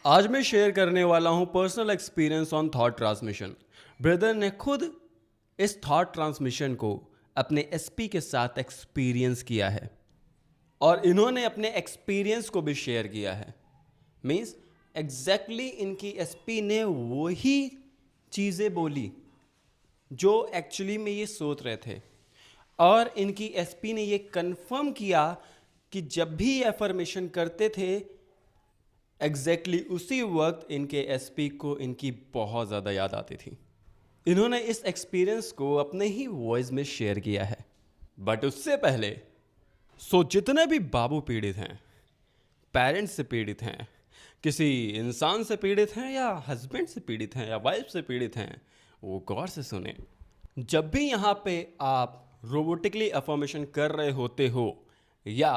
आज मैं शेयर करने वाला हूं personal experience on thought transmission. Brother ने खुद इस थॉट ट्रांसमिशन को अपने एसपी के साथ एक्सपीरियंस किया है और इन्होंने अपने एक्सपीरियंस को भी शेयर किया है। मीन्स एग्जैक्टली इनकी एसपी ने वही चीज़ें बोली जो एक्चुअली में ये सोच रहे थे और इनकी एसपी ने ये कंफर्म किया कि जब भी एफर्मेशन करते थे एग्जैक्टली उसी वक्त इनके एसपी को इनकी बहुत ज़्यादा याद आती थी। इन्होंने इस एक्सपीरियंस को अपने ही वॉइस में शेयर किया है। बट उससे पहले जितने भी बाबू पीड़ित हैं, पेरेंट्स से पीड़ित हैं, किसी इंसान से पीड़ित हैं या हस्बैंड से पीड़ित हैं या वाइफ से पीड़ित हैं, वो गौर से सुने। जब भी यहाँ पे आप रोबोटिकली अफर्मेशन कर रहे होते हो या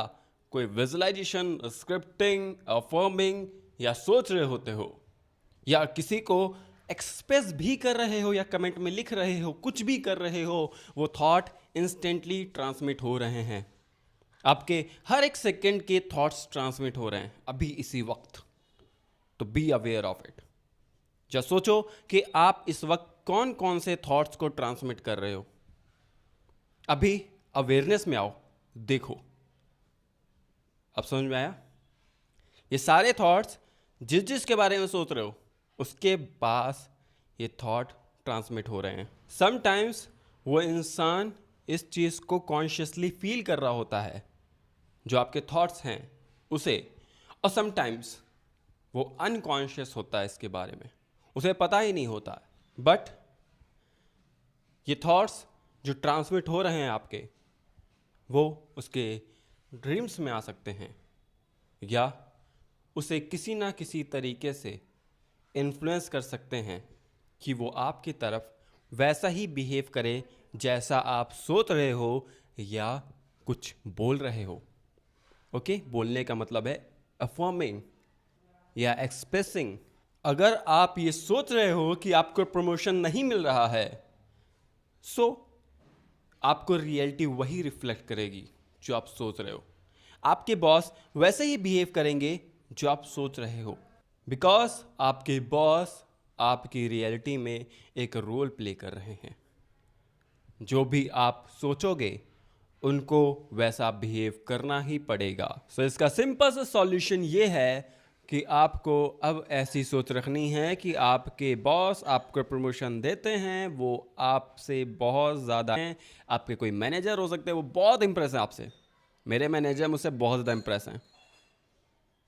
कोई विजुअलाइजेशन, स्क्रिप्टिंग, अफर्मिंग या सोच रहे होते हो या किसी को एक्सप्रेस भी कर रहे हो या कमेंट में लिख रहे हो, कुछ भी कर रहे हो, वो थॉट इंस्टेंटली ट्रांसमिट हो रहे हैं। आपके हर एक सेकंड के थॉट्स ट्रांसमिट हो रहे हैं अभी इसी वक्त। तो बी अवेयर ऑफ इट। जब सोचो कि आप इस वक्त कौन कौन से थॉट्स को ट्रांसमिट कर रहे हो। अभी अवेयरनेस में आओ, देखो। अब समझ में आया? ये सारे थॉट्स जिस जिसके बारे में सोच रहे हो उसके पास ये थॉट ट्रांसमिट हो रहे हैं। समटाइम्स वो इंसान इस चीज़ को कॉन्शियसली फील कर रहा होता है जो आपके थॉट्स हैं उसे, और समटाइम्स वो अनकॉन्शियस होता है इसके बारे में, उसे पता ही नहीं होता। बट ये थॉट्स जो ट्रांसमिट हो रहे हैं आपके, वो उसके ड्रीम्स में आ सकते हैं या उसे किसी ना किसी तरीके से इन्फ्लुएंस कर सकते हैं कि वो आपकी तरफ वैसा ही बिहेव करे जैसा आप सोच रहे हो या कुछ बोल रहे हो। ओके, बोलने का मतलब है अफर्मिंग या एक्सप्रेसिंग। अगर आप ये सोच रहे हो कि आपको प्रमोशन नहीं मिल रहा है, सो आपको रियलिटी वही रिफ्लेक्ट करेगी जो आप सोच रहे हो। आपके बॉस वैसे ही बिहेव करेंगे जो आप सोच रहे हो, बिकॉज आपके बॉस आपकी रियलिटी में एक रोल प्ले कर रहे हैं। जो भी आप सोचोगे उनको वैसा बिहेव करना ही पड़ेगा। सो इसका सिंपल सा सॉल्यूशन ये है कि आपको अब ऐसी सोच रखनी है कि आपके बॉस आपको प्रमोशन देते हैं, वो आपसे बहुत ज़्यादा हैं। आपके कोई मैनेजर हो सकते हैं, वो बहुत इंप्रेस है आपसे। मेरे मैनेजर मुझसे बहुत ज़्यादा इंप्रेस हैं,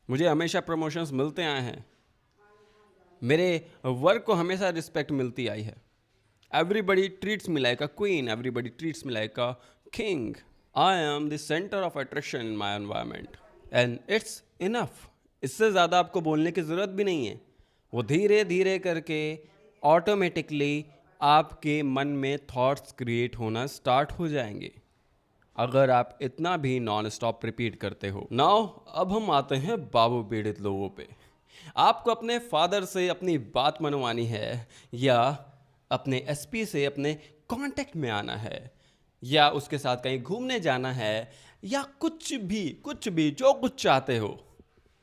मुझे हमेशा प्रमोशंस मिलते आए हैं, मेरे वर्क को हमेशा रिस्पेक्ट मिलती आई है। Everybody treats me like a queen, everybody treats me like a king. I am the centre of attraction in my environment and it's enough. इससे ज़्यादा आपको बोलने की ज़रूरत भी नहीं है। वो धीरे धीरे करके ऑटोमेटिकली आपके मन में थॉट्स क्रिएट होना स्टार्ट हो जाएंगे अगर आप इतना भी नॉन स्टॉप रिपीट करते हो। नाउ अब हम आते हैं बाबू पीड़ित लोगों पे। आपको अपने फादर से अपनी बात मनवानी है या अपने एसपी से अपने कांटेक्ट में आना है या उसके साथ कहीं घूमने जाना है या कुछ भी जो कुछ चाहते हो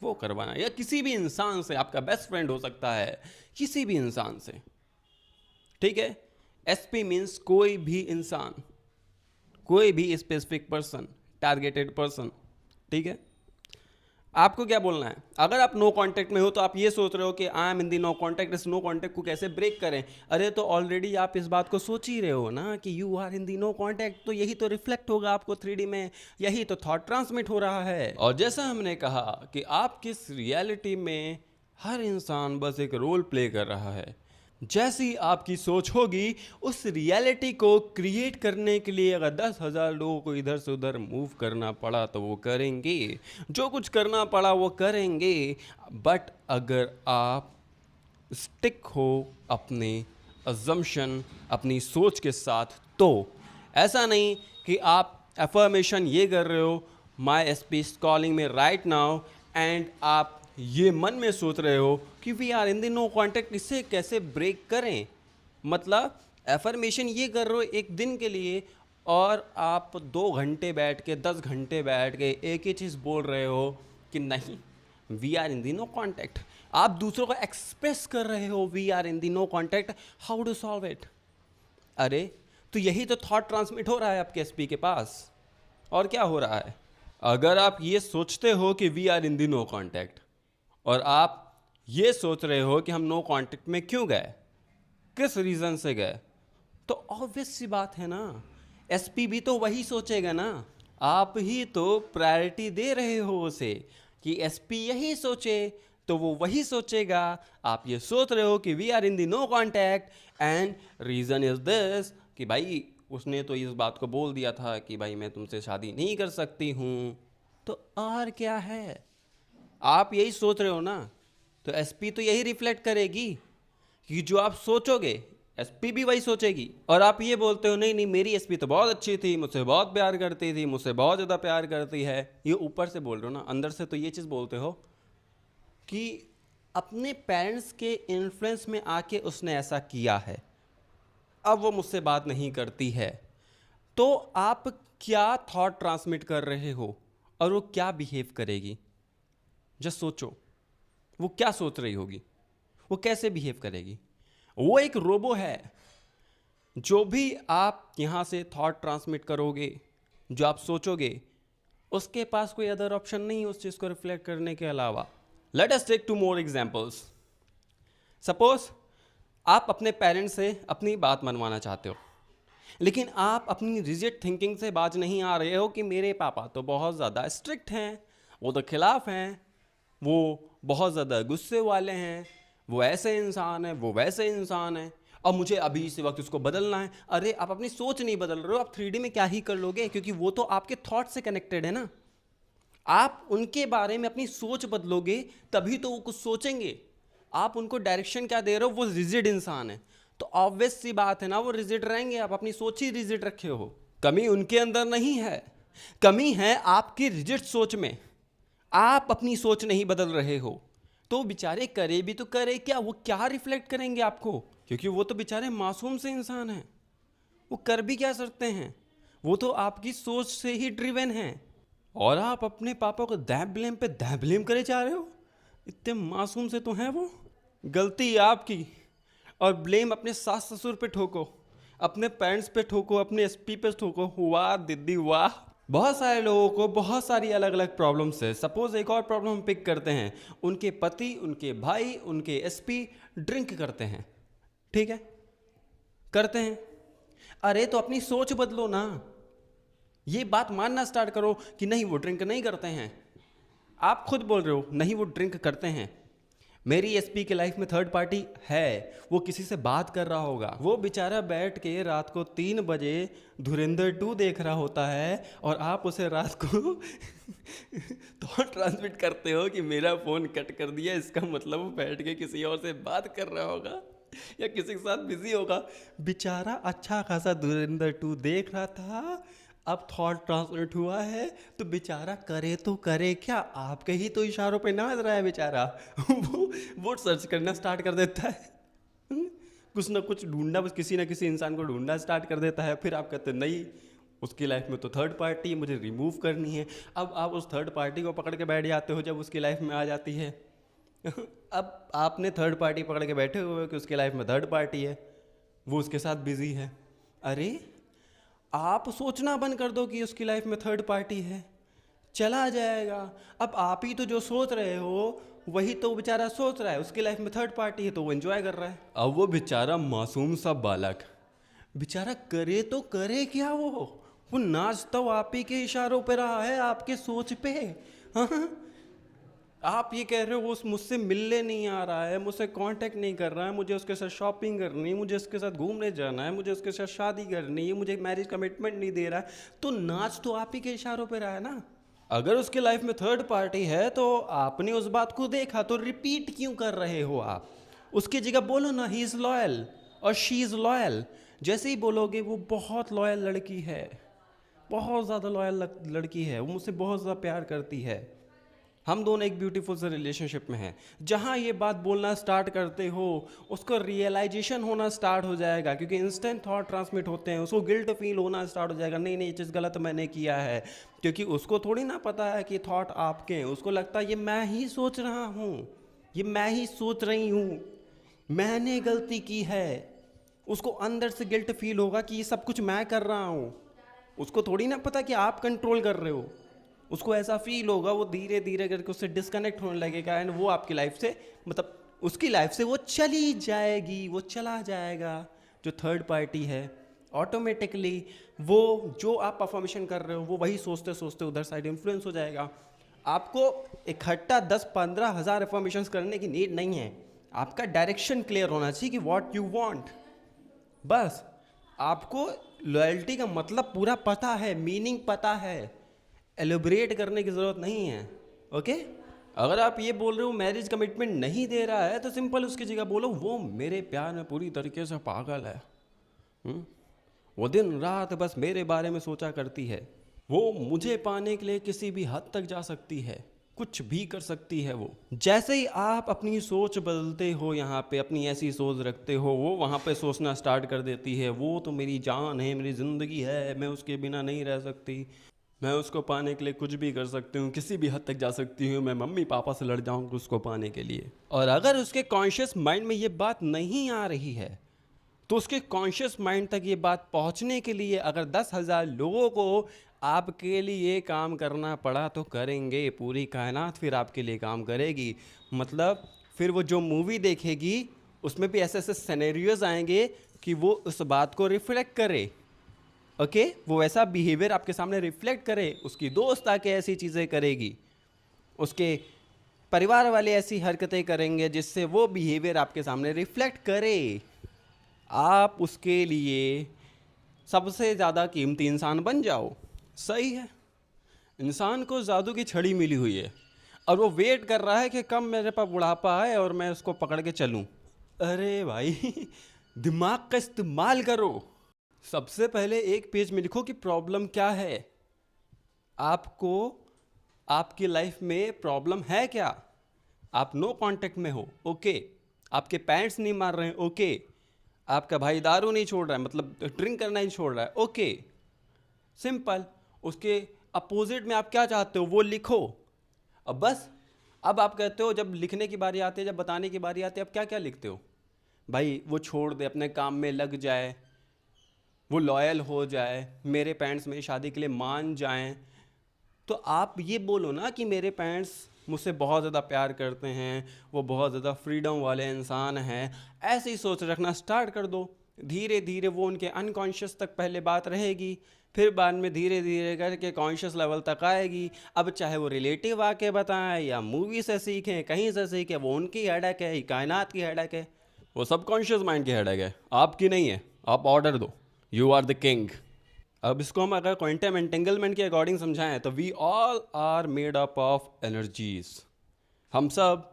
वो करवाना, या किसी भी इंसान से, आपका बेस्ट फ्रेंड हो सकता है, किसी भी इंसान से। ठीक है? एसपी मीन्स कोई भी इंसान, कोई भी स्पेसिफिक पर्सन, टारगेटेड पर्सन। ठीक है? आपको क्या बोलना है? अगर आप नो कांटेक्ट में हो तो आप ये सोच रहे हो कि I am in the no contact, इस नो कांटेक्ट को कैसे ब्रेक करें। अरे तो ऑलरेडी आप इस बात को सोच ही रहे हो ना कि you are in the no contact, तो यही तो रिफ्लेक्ट होगा आपको 3D में, यही तो थॉट ट्रांसमिट हो रहा है। और जैसा हमने कहा कि आप किस रियलिटी में, हर इंसान बस एक रोल प्ले कर रहा है। जैसी आपकी सोच होगी उस रियलिटी को क्रिएट करने के लिए अगर 10,000 लोगों को इधर से उधर मूव करना पड़ा तो वो करेंगे, जो कुछ करना पड़ा वो करेंगे। बट अगर आप स्टिक हो अपने अजम्पशन, अपनी सोच के साथ, तो ऐसा नहीं कि आप एफर्मेशन ये कर रहे हो, my SP is calling me right now, and आप ये मन में सोच रहे हो कि we are in the no contact, इसे कैसे ब्रेक करें। मतलब एफर्मेशन ये कर रहे हो एक दिन के लिए और आप 2 घंटे बैठ के, 10 घंटे बैठ के एक ही चीज़ बोल रहे हो कि नहीं, we are in the no contact, आप दूसरों को एक्सप्रेस कर रहे हो we are in the no contact, how to solve it? अरे तो यही तो थॉट ट्रांसमिट हो रहा है आपके एसपी के पास, और क्या हो रहा है? अगर आप ये सोचते हो कि we are in the no contact, और आप ये सोच रहे हो कि हम नो कॉन्टैक्ट में क्यों गए, किस रीज़न से गए, तो ऑब्वियस सी बात है ना, एसपी भी तो वही सोचेगा ना। आप ही तो प्रायोरिटी दे रहे हो उसे कि एसपी यही सोचे, तो वो वही सोचेगा। आप ये सोच रहे हो कि we are in the no contact and reason is this कि भाई उसने तो इस बात को बोल दिया था कि भाई मैं तुमसे शादी नहीं कर सकती हूँ, तो और क्या है, आप यही सोच रहे हो ना, तो एसपी तो यही रिफ्लेक्ट करेगी कि जो आप सोचोगे एसपी भी वही सोचेगी। और आप ये बोलते हो नहीं नहीं मेरी एसपी तो बहुत अच्छी थी, मुझसे बहुत प्यार करती थी, मुझसे बहुत ज़्यादा प्यार करती है, ये ऊपर से बोल रहे हो ना, अंदर से तो ये चीज़ बोलते हो कि अपने पेरेंट्स के इन्फ्लुएंस में आके उसने ऐसा किया है, अब वो मुझसे बात नहीं करती है। तो आप क्या थॉट ट्रांसमिट कर रहे हो और वो क्या बिहेव करेगी? जस्ट सोचो, वो क्या सोच रही होगी, वो कैसे बिहेव करेगी? वो एक रोबो है। जो भी आप यहाँ से थॉट ट्रांसमिट करोगे, जो आप सोचोगे, उसके पास कोई अदर ऑप्शन नहीं है उस चीज़ को रिफ्लेक्ट करने के अलावा। Let us take 2 more examples. Suppose आप अपने पेरेंट्स से अपनी बात मनवाना चाहते हो, लेकिन आप अपनी रिजिड थिंकिंग से बाज नहीं आ रहे हो कि मेरे पापा तो बहुत ज़्यादा स्ट्रिक्ट हैं, वो तो खिलाफ हैं, वो बहुत ज़्यादा गुस्से वाले हैं, वो ऐसे इंसान है, वो वैसे इंसान है, और मुझे अभी इसी वक्त उसको बदलना है। अरे आप अपनी सोच नहीं बदल रहे हो, आप 3D में क्या ही कर लोगे, क्योंकि वो तो आपके थॉट से कनेक्टेड है ना। आप उनके बारे में अपनी सोच बदलोगे तभी तो वो कुछ सोचेंगे। आप उनको डायरेक्शन क्या दे रहे हो, वो रिजिड इंसान है, तो ऑब्वियस सी बात है ना, वो रिजिड रहेंगे। आप अपनी सोच ही रिजिड रखे हो। कमी उनके अंदर नहीं है, कमी है आपकी रिजिड सोच में। आप अपनी सोच नहीं बदल रहे हो, तो बेचारे करे भी तो करे क्या, वो क्या रिफ्लेक्ट करेंगे आपको, क्योंकि वो तो बेचारे मासूम से इंसान हैं, वो कर भी क्या सकते हैं, वो तो आपकी सोच से ही ड्रिवन हैं। और आप अपने पापा को दैब ब्लेम पे दैब ब्लेम करे जा रहे हो, इतने मासूम से तो हैं वो। गलती आपकी, और ब्लेम अपने सास ससुर पे ठोको, अपने पेरेंट्स पे ठोको, अपने एसपी पे ठोको। वाह दीदी वाह। बहुत सारे लोगों को बहुत सारी अलग अलग प्रॉब्लम्स है। सपोज एक और प्रॉब्लम हम पिक करते हैं, उनके पति, उनके भाई, उनके एसपी ड्रिंक करते हैं, ठीक है, करते हैं। अरे तो अपनी सोच बदलो ना, ये बात मानना स्टार्ट करो कि नहीं वो ड्रिंक नहीं करते हैं। आप खुद बोल रहे हो नहीं वो ड्रिंक करते हैं। मेरी एसपी के लाइफ में थर्ड पार्टी है, वो किसी से बात कर रहा होगा, वो बेचारा बैठ के रात को 3 बजे धुरंधर 2 देख रहा होता है, और आप उसे रात को तो ट्रांसमिट करते हो कि मेरा फ़ोन कट कर दिया, इसका मतलब वो बैठ के किसी और से बात कर रहा होगा या किसी के साथ बिजी होगा। बेचारा अच्छा खासा धुरंधर 2 देख रहा था, अब थॉट ट्रांसमिट हुआ है, तो बेचारा करे तो करे क्या, आपके ही तो इशारों पे नाच रहा है बेचारा। वो सर्च करना स्टार्ट कर देता है, कुछ ना कुछ ढूंढना, बस किसी ना किसी इंसान को ढूंढना स्टार्ट कर देता है। फिर आप कहते हैं नहीं उसकी लाइफ में तो थर्ड पार्टी मुझे रिमूव करनी है। अब आप उस थर्ड पार्टी को पकड़ के बैठ जाते हो जब उसकी लाइफ में आ जाती है। अब आपने थर्ड पार्टी पकड़ के बैठे हुए हो कि उसकी लाइफ में थर्ड पार्टी है, वो उसके साथ बिजी है। अरे आप सोचना बंद कर दो कि उसकी लाइफ में थर्ड पार्टी है, चला जाएगा। अब आप ही तो जो सोच रहे हो वही तो बेचारा सोच रहा है, उसकी लाइफ में थर्ड पार्टी है तो वो एंजॉय कर रहा है। अब वो बेचारा मासूम सा बालक बेचारा करे तो करे क्या, वो नाच तो आप ही के इशारों पे रहा है, आपके सोच पे। हाँ? आप ये कह रहे हो वो मुझसे मिलने नहीं आ रहा है, मुझसे कांटेक्ट नहीं कर रहा है, मुझे उसके साथ शॉपिंग करनी है, मुझे उसके साथ घूमने जाना है, मुझे उसके साथ शादी करनी है, मुझे मैरिज कमिटमेंट नहीं दे रहा है, तो नाच तो आप ही के इशारों पे रहा है ना। अगर उसकी लाइफ में थर्ड पार्टी है तो आपने उस बात को देखा, तो रिपीट क्यों कर रहे हो आप? उसकी जगह बोलो ना ही इज़ लॉयल और शी इज़ लॉयल। जैसे ही बोलोगे वो बहुत लॉयल लड़की है, बहुत ज़्यादा लॉयल लड़की है, वो मुझसे बहुत ज़्यादा प्यार करती है, हम दोनों एक ब्यूटीफुल से रिलेशनशिप में हैं। जहाँ ये बात बोलना स्टार्ट करते हो उसको रियलाइजेशन होना स्टार्ट हो जाएगा, क्योंकि इंस्टेंट थॉट ट्रांसमिट होते हैं, उसको गिल्ट फील होना स्टार्ट हो जाएगा, नहीं नहीं ये चीज़ गलत मैंने किया है। क्योंकि उसको थोड़ी ना पता है कि थॉट आपके हैं, उसको लगता है ये मैं ही सोच रहा हूँ, ये मैं ही सोच रही हूँ, मैंने गलती की है। उसको अंदर से गिल्ट फील होगा कि ये सब कुछ मैं कर रहा हूँ। उसको थोड़ी ना पता कि आप कंट्रोल कर रहे हो। उसको ऐसा फील होगा, वो धीरे धीरे करके उससे डिस्कनेक्ट होने लगेगा एंड वो आपकी लाइफ से, मतलब उसकी लाइफ से वो चली जाएगी, वो चला जाएगा। जो थर्ड पार्टी है, ऑटोमेटिकली वो जो आप परफॉर्मेशन कर रहे हो वो वही सोचते सोचते उधर साइड इन्फ्लुएंस हो जाएगा। आपको इकट्ठा 10-15 हज़ार एफर्मेशंस करने की नीड नहीं है। आपका डायरेक्शन क्लियर होना चाहिए कि व्हाट यू वांट। बस आपको लॉयल्टी का मतलब पूरा पता है, मीनिंग पता है, एलोबरेट करने की ज़रूरत नहीं है। ओके, अगर आप ये बोल रहे हो मैरिज कमिटमेंट नहीं दे रहा है, तो सिंपल उसकी जगह बोलो वो मेरे प्यार में पूरी तरीके से पागल है। वो दिन रात बस मेरे बारे में सोचा करती है। वो मुझे पाने के लिए किसी भी हद तक जा सकती है, कुछ भी कर सकती है वो। जैसे ही आप अपनी सोच बदलते हो, यहाँ पे अपनी ऐसी सोच रखते हो, वो वहाँ पे सोचना स्टार्ट कर देती है वो तो मेरी जान है, मेरी ज़िंदगी है, मैं उसके बिना नहीं रह सकती, मैं उसको पाने के लिए कुछ भी कर सकती हूँ, किसी भी हद तक जा सकती हूँ, मैं मम्मी पापा से लड़ जाऊँगी उसको पाने के लिए। और अगर उसके कॉन्शियस माइंड में ये बात नहीं आ रही है, तो उसके कॉन्शियस माइंड तक ये बात पहुंचने के लिए अगर 10,000 लोगों को आपके लिए काम करना पड़ा तो करेंगे। पूरी कायनात फिर आपके लिए काम करेगी। मतलब फिर वो जो मूवी देखेगी उसमें भी ऐसे ऐसे सिनेरियोज आएंगे कि वो उस बात को रिफ्लेक्ट करे। ओके, वो ऐसा बिहेवियर आपके सामने रिफ्लेक्ट करे। उसकी दोस्त आके ऐसी चीज़ें करेगी, उसके परिवार वाले ऐसी हरकतें करेंगे जिससे वो बिहेवियर आपके सामने रिफ्लेक्ट करे। आप उसके लिए सबसे ज़्यादा कीमती इंसान बन जाओ। सही है, इंसान को जादू की छड़ी मिली हुई है और वो वेट कर रहा है कि कब मेरे पास बुढ़ापा आए और मैं उसको पकड़ के चलूं। अरे भाई दिमाग का इस्तेमाल करो। सबसे पहले एक पेज में लिखो कि प्रॉब्लम क्या है। आपको आपकी लाइफ में प्रॉब्लम है क्या? आप नो कांटेक्ट में हो, ओके। आपके पेरेंट्स नहीं मार रहे हैं, ओके। आपका भाई दारू नहीं छोड़ रहा है, मतलब ड्रिंक करना नहीं छोड़ रहा है, ओके। सिंपल। उसके अपोजिट में आप क्या चाहते हो वो लिखो। अब बस, अब आप कहते हो, जब लिखने की बारी आती है, जब बताने की बारी आती है, अब क्या क्या लिखते हो? भाई वो छोड़ दे, अपने काम में लग जाए, वो लॉयल हो जाए, मेरे पेरेंट्स मेरी शादी के लिए मान जाएं। तो आप ये बोलो ना कि मेरे पेरेंट्स मुझसे बहुत ज़्यादा प्यार करते हैं, वो बहुत ज़्यादा फ्रीडम वाले इंसान हैं। ऐसी सोच रखना स्टार्ट कर दो। धीरे धीरे वो उनके अनकॉन्शियस तक पहले बात रहेगी, फिर बाद में धीरे धीरे करके कॉन्शियस लेवल तक आएगी। अब चाहे वो रिलेटिव आके बताएं या मूवी से सीखें, कहीं से सीखें, वो उनकी हेडेक है, कायनात की हेडेक है, वो सबकॉन्शियस माइंड की हेडेक है, आपकी नहीं है। आप ऑर्डर दो, यू आर द किंग। अब इसको हम अगर क्वांटम एंटेंगलमेंट के अकॉर्डिंग समझाएं तो we all are made up of energies. हम सब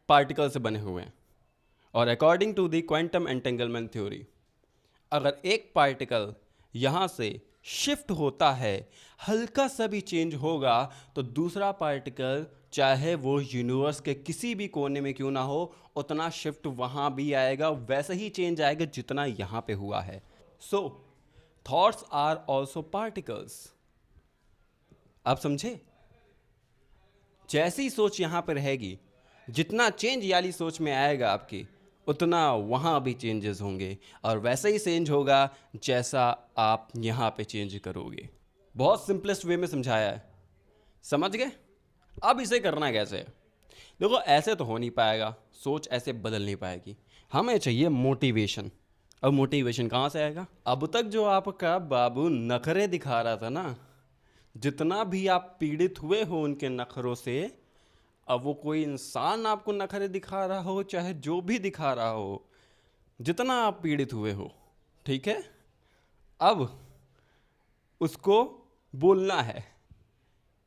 पार्टिकल से बने हुए हैं। और according to the quantum entanglement theory, अगर एक पार्टिकल यहाँ से शिफ्ट होता है, हल्का सा भी चेंज होगा, तो दूसरा पार्टिकल चाहे वो यूनिवर्स के किसी भी कोने में क्यों ना हो, उतना शिफ्ट वहाँ भी आएगा, वैसे ही चेंज आएगा जितना यहाँ पे हुआ है। सो थॉट्स आर ऑल्सो पार्टिकल्स। आप समझे? जैसी सोच यहाँ पर रहेगी, जितना चेंज वाली सोच में आएगा आपकी, उतना वहाँ भी चेंजेस होंगे, और वैसे ही चेंज होगा जैसा आप यहाँ पे चेंज करोगे। बहुत सिंपलेस्ट वे में समझाया है, समझ गए? अब इसे करना कैसे है? देखो, ऐसे तो हो नहीं पाएगा, सोच ऐसे बदल नहीं पाएगी। हमें चाहिए मोटिवेशन। अब मोटिवेशन कहाँ से आएगा? अब तक जो आपका बाबू नखरे दिखा रहा था ना, जितना भी आप पीड़ित हुए हो उनके नखरों से, अब वो कोई इंसान आपको नखरे दिखा रहा हो, चाहे जो भी दिखा रहा हो, जितना आप पीड़ित हुए हो, ठीक है, अब उसको बोलना है।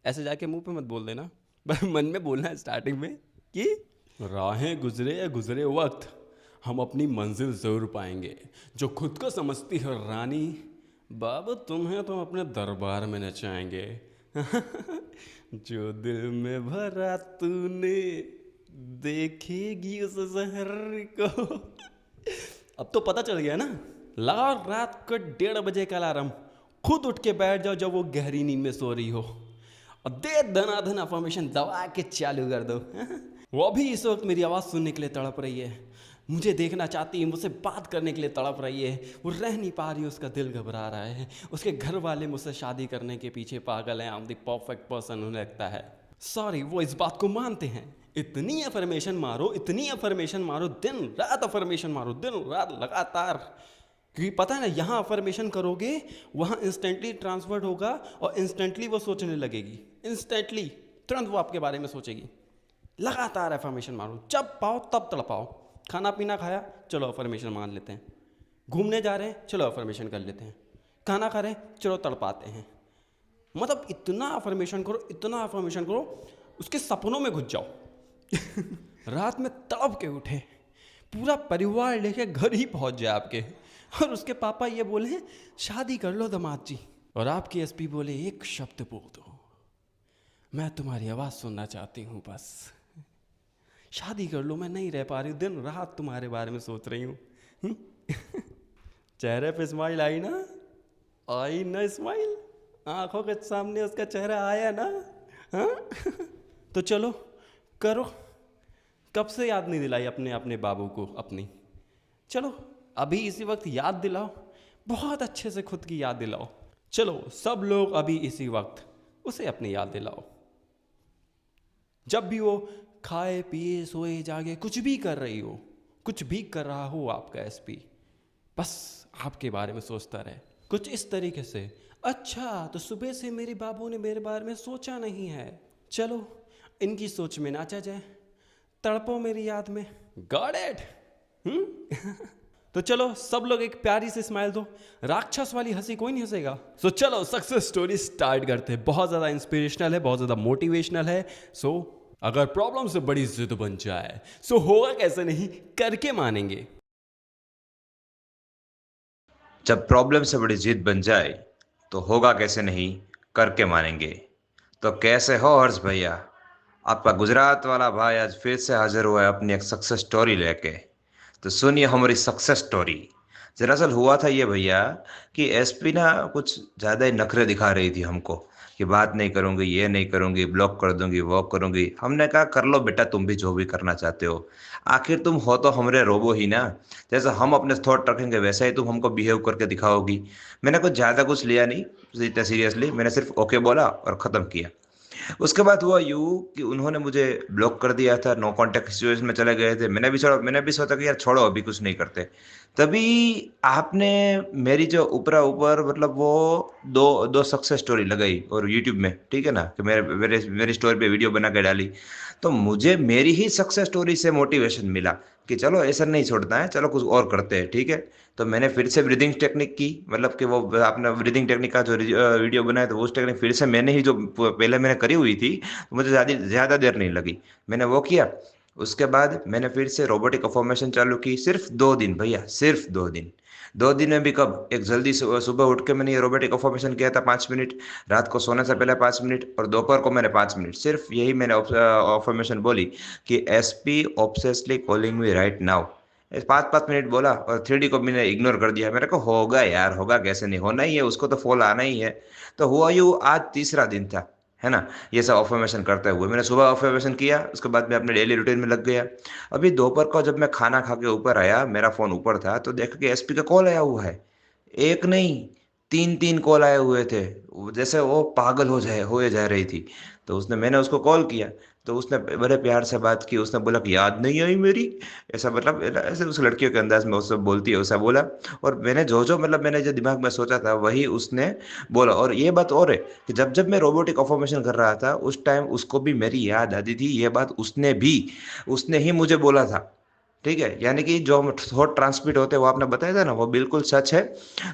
ऐसे जाके मुंह पे मत बोल देना, बस मन में बोलना है स्टार्टिंग में कि राहें गुजरे या गुजरे वक्त हम अपनी मंजिल ज़रूर पाएंगे। जो खुद को समझती है रानी, बाबू तुम्हें तो अपने दरबार में नचाएंगे। जो दिल में भरा तूने देखेगी उस जहर को। अब तो पता चल गया ना, लगा रात को 1:30 बजे का अलार्म, खुद उठ के बैठ जाओ जब वो गहरी नींद में सो रही हो, और दे धनाधन अफर्मेशन दबा के चालू कर दो। वो अभी इस वक्त मेरी आवाज़ सुनने के लिए तड़प रही है, मुझे देखना चाहती है, मुझसे बात करने के लिए तड़प रही है, वो रह नहीं पा रही, उसका दिल घबरा रहा है, उसके घर वाले मुझसे शादी करने के पीछे पागल हैं, I am the perfect person उन्हें लगता है। सॉरी, वो इस बात को मानते हैं। इतनी अफर्मेशन मारो, इतनी अफर्मेशन मारो, दिन रात अफर्मेशन मारो, दिन रात लगातार, क्योंकि पता है ना, यहाँ अफर्मेशन करोगे वहाँ इंस्टेंटली ट्रांसफर्ड होगा और इंस्टेंटली वो सोचने लगेगी, इंस्टेंटली तुरंत वो आपके बारे में सोचेगी। लगातार अफर्मेशन मारो, जब पाओ तब तड़पाओ। खाना पीना खाया, चलो अफर्मेशन मान लेते हैं। घूमने जा रहे हैं, चलो अफर्मेशन कर लेते हैं। खाना खा रहे हैं, चलो तड़पाते हैं। मतलब इतना अफर्मेशन करो, इतना अफर्मेशन करो, उसके सपनों में घुस जाओ। रात में तड़प के उठे, पूरा परिवार लेके घर ही पहुंच जाए आपके, और उसके पापा ये बोले शादी कर लो दामाद जी, और आपकी एसपी बोले एक शब्द बोल दो, मैं तुम्हारी आवाज़ सुनना चाहती हूँ, बस शादी कर लो, मैं नहीं रह पा रही हूँ, दिन रात तुम्हारे बारे में सोच रही हूँ। चेहरे पे स्माइल आई ना, आई ना स्माइल, आंखों के सामने उसका चेहरा आया ना। हाँ? तो चलो करो, कब से याद नहीं दिलाई अपने अपने बाबू को अपनी, चलो अभी इसी वक्त याद दिलाओ, बहुत अच्छे से खुद की याद दिलाओ। चलो सब लोग अभी इसी वक्त उसे अपनी याद दिलाओ। जब भी वो खाए पिए सोए जागे कुछ भी कर रही हो, कुछ भी कर रहा हो आपका एसपी, बस आपके बारे में सोचता रहे कुछ इस तरीके से, अच्छा तो सुबह से मेरे बाबू ने मेरे बारे में सोचा नहीं है, चलो इनकी सोच में नाचा जाए, तड़पो मेरी याद में। Got it. तो चलो सब लोग एक प्यारी सी स्माइल दो, राक्षस वाली हंसी कोई नहीं हंसेगा। सो चलो सक्सेस स्टोरी स्टार्ट करते हैं। बहुत ज़्यादा इंस्पिरेशनल है, बहुत ज़्यादा मोटिवेशनल है। सो अगर प्रॉब्लम से बड़ी जिद बन जाए, सो होगा कैसे नहीं, करके मानेंगे। जब प्रॉब्लम से बड़ी जिद बन जाए तो होगा कैसे नहीं, करके मानेंगे। तो कैसे हो हर्ष भैया? आपका गुजरात वाला भाई आज फिर से हाजिर हुआ है अपनी एक सक्सेस स्टोरी लेके। तो सुनिए हमारी सक्सेस स्टोरी। दरअसल हुआ था ये भैया कि एसपी ना कुछ ज़्यादा ही नखरे दिखा रही थी हमको कि बात नहीं करूंगी, ये नहीं करूंगी, ब्लॉक कर दूंगी, वो करूंगी। हमने कहा कर लो बेटा, तुम भी जो भी करना चाहते हो, आखिर तुम हो तो हमरे रोबो ही ना। जैसा हम अपने थॉट रखेंगे वैसा ही तुम हमको बिहेव करके दिखाओगी। मैंने कुछ ज़्यादा कुछ लिया नहीं इतना सीरियसली, मैंने सिर्फ ओके बोला और ख़त्म किया। उसके बाद हुआ यूं कि उन्होंने मुझे ब्लॉक कर दिया था, नो कांटेक्ट सिचुएशन में चले गए थे। मैंने भी सोचा कि यार छोड़ो, अभी कुछ नहीं करते। तभी आपने मेरी जो ऊपरा ऊपर मतलब वो दो दो सक्सेस स्टोरी लगाई और यूट्यूब में, ठीक है ना, कि मेरी स्टोरी पे वीडियो बना के डाली। तो मुझे मेरी ही सक्सेस स्टोरी से मोटिवेशन मिला कि चलो ऐसा नहीं छोड़ना है, चलो कुछ और करते हैं, ठीक है। तो मैंने फिर से ब्रीदिंग टेक्निक की, मतलब कि वो आपने ब्रीदिंग टेक्निक का जो वीडियो बनाया तो उस टेक्निक फिर से मैंने ही जो पहले मैंने करी हुई थी, तो मुझे ज़्यादा ज़्यादा देर नहीं लगी, मैंने वो किया। उसके बाद मैंने फिर से रोबोटिक अफॉर्मेशन चालू की, सिर्फ 2 दिन भैया, सिर्फ 2 दिन। 2 दिन में भी कब, एक जल्दी सुबह उठ के मैंने ये रोबोटिक अफॉर्मेशन किया था 5 मिनट, रात को सोने से पहले 5 मिनट, और दोपहर को मैंने 5 मिनट, सिर्फ यही मैंने अफॉर्मेशन बोली कि SP obsessively calling me right now. 5 5 मिनट बोला और 3D को मैंने इग्नोर कर दिया। मेरे को होगा यार, होगा कैसे नहीं, होना ही है, उसको तो फॉल आना ही है। तो हुआ यूँ, आज तीसरा दिन था, है ना, ये सब अफर्मेशन करते हुए मैंने सुबह अफर्मेशन किया, उसके बाद मैं अपने डेली रूटीन में लग गया। अभी दोपहर को जब मैं खाना खा के ऊपर आया, मेरा फोन ऊपर था, तो देखा कि एसपी का कॉल आया हुआ है। एक नहीं, तीन तीन कॉल आए हुए थे, जैसे वो पागल हो जा रही थी। तो मैंने उसको कॉल किया, तो उसने बड़े प्यार से बात की, उसने बोला कि याद नहीं आई मेरी, ऐसा मतलब ऐसे उस लड़कियों के अंदाज में उससे बोलती है वैसा बोला। और मैंने जो मतलब मैंने जो दिमाग में सोचा था वही उसने बोला। और ये बात और है कि जब जब मैं रोबोटिक ऑफर्मेशन कर रहा था उस टाइम उसको भी मेरी याद आती थी, ये बात उसने ही मुझे बोला था, ठीक है। यानी कि जो थॉट ट्रांसमिट होते हैं वो आपने बताया था ना, वो बिल्कुल सच है।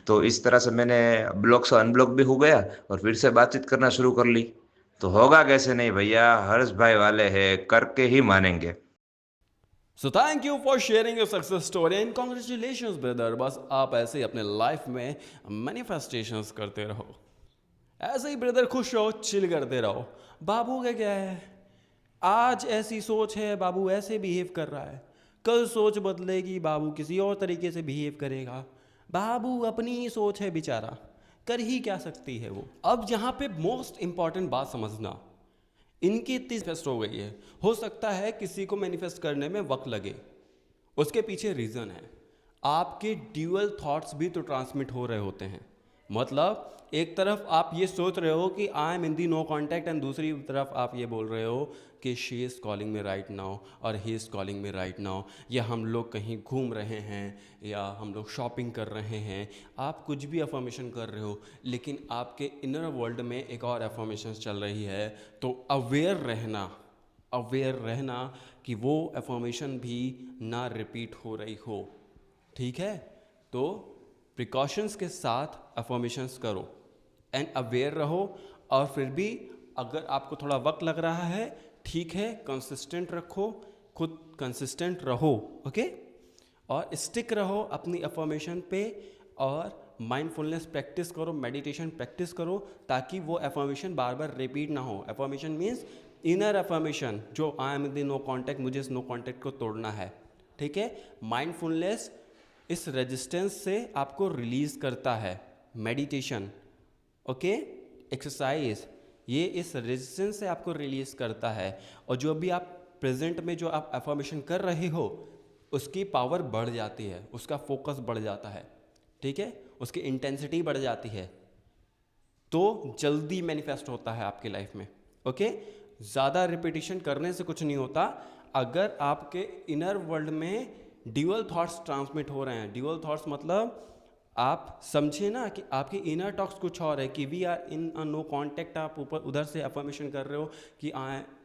तो इस तरह से मैंने ब्लॉक से अनब्लॉक भी हो गया और फिर से बातचीत करना शुरू कर ली। तो होगा कैसे नहीं भैया, हर्ष भाई वाले हैं, करके ही मानेंगे। So thank you for sharing your success story and congratulation brother. बस आप ऐसे ही अपने लाइफ में मैनिफेस्टेशंस करते रहो, ऐसे ही ब्रदर खुश रहो, चिल करते रहो। बाबू का क्या है, आज ऐसी सोच है, बाबू ऐसे बिहेव कर रहा है, कल सोच बदलेगी, बाबू किसी और तरीके से बिहेव करेगा। बाबू अपनी ही सोच है बेचारा, कर ही क्या सकती है वो। अब यहाँ पे मोस्ट इंपॉर्टेंट बात समझना, इनकी इतनी मैनिफेस्ट हो गई है। हो सकता है किसी को मैनिफेस्ट करने में वक्त लगे, उसके पीछे रीज़न है। आपके ड्यूअल थॉट्स भी तो ट्रांसमिट हो रहे होते हैं। मतलब एक तरफ आप ये सोच रहे हो कि I am in the no contact, and दूसरी तरफ आप ये बोल रहे हो कि she is calling me right now और he is calling me right now, या हम लोग कहीं घूम रहे हैं, या हम लोग शॉपिंग कर रहे हैं। आप कुछ भी अफर्मेशन कर रहे हो, लेकिन आपके इनर वर्ल्ड में एक और अफर्मेशन चल रही है। तो अवेयर रहना कि वो अफर्मेशन भी ना रिपीट हो रही हो। ठीक है, तो प्रिकॉशंस के साथ अफर्मेशंस करो एंड अवेयर रहो। और फिर भी अगर आपको थोड़ा वक्त लग रहा है, ठीक है, कंसिस्टेंट रखो, खुद कंसिस्टेंट रहो, ओके, और स्टिक रहो अपनी अफर्मेशन पे, और माइंडफुलनेस प्रैक्टिस करो, मेडिटेशन प्रैक्टिस करो, ताकि वो अफर्मेशन बार बार रिपीट ना हो। अफर्मेशन मीन्स इनर अफर्मेशन, जो I am in no contact, मुझे इस नो कॉन्टैक्ट को तोड़ना है। ठीक है, माइंडफुलनेस इस रेजिस्टेंस से आपको रिलीज़ करता है। मेडिटेशन, ओके, एक्सरसाइज, ये इस रेजिस्टेंस से आपको रिलीज़ करता है। और जो भी आप प्रेजेंट में जो आप अफर्मेशन कर रहे हो, उसकी पावर बढ़ जाती है, उसका फोकस बढ़ जाता है। ठीक है, उसकी इंटेंसिटी बढ़ जाती है, तो जल्दी मैनिफेस्ट होता है आपकी लाइफ में। ओके, ज़्यादा रिपीटिशन करने से कुछ नहीं होता। अगर आपके इनर वर्ल्ड में ड्यूअल थॉट्स ट्रांसमिट हो रहे हैं, ड्यूअल थॉट्स मतलब आप समझिए ना कि आपकी इनर टॉक्स कुछ और है, कि we are in a no contact, आप ऊपर उधर से अफर्मेशन कर रहे हो कि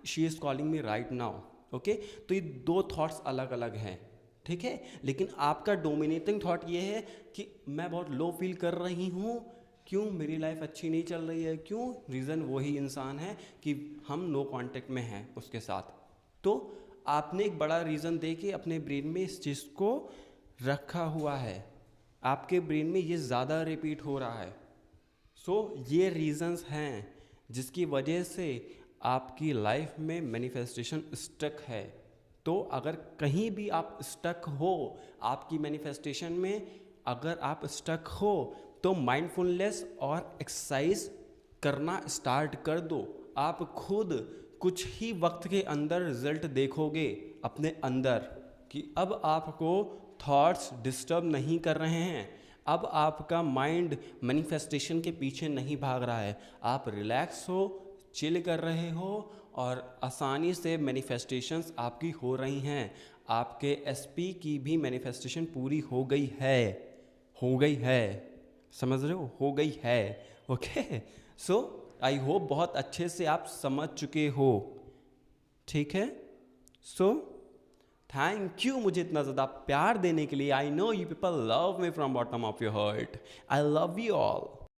she is calling me right now. Okay, तो ये दो थॉट्स अलग अलग हैं। ठीक है, लेकिन आपका डोमिनेटिंग थॉट ये है कि मैं बहुत लो फील कर रही हूँ, क्यों मेरी लाइफ अच्छी नहीं चल रही है, क्यों? रीज़न वही इंसान है कि हम नो कॉन्टैक्ट में हैं उसके साथ। तो आपने एक बड़ा रीज़न दे के अपने ब्रेन में इस चीज़ को रखा हुआ है, आपके ब्रेन में ये ज़्यादा रिपीट हो रहा है। सो ये रीज़न्स हैं जिसकी वजह से आपकी लाइफ में मैनिफेस्टेशन स्टक है। तो अगर कहीं भी आप स्टक हो आपकी मैनिफेस्टेशन में, अगर आप स्टक हो, तो माइंडफुलनेस और एक्सरसाइज करना स्टार्ट कर दो। आप खुद कुछ ही वक्त के अंदर रिजल्ट देखोगे अपने अंदर, कि अब आपको थॉट्स डिस्टर्ब नहीं कर रहे हैं, अब आपका माइंड मैनिफेस्टेशन के पीछे नहीं भाग रहा है, आप रिलैक्स हो, चिल कर रहे हो, और आसानी से मैनिफेस्टेशंस आपकी हो रही हैं। आपके एसपी की भी मैनिफेस्टेशन पूरी हो गई है, समझ रहे हो गई है। ओके, सो आई होप बहुत अच्छे से आप समझ चुके हो। ठीक है, सो थैंक यू मुझे इतना ज़्यादा प्यार देने के लिए। I know you people love me from bottom of your heart. I love you all.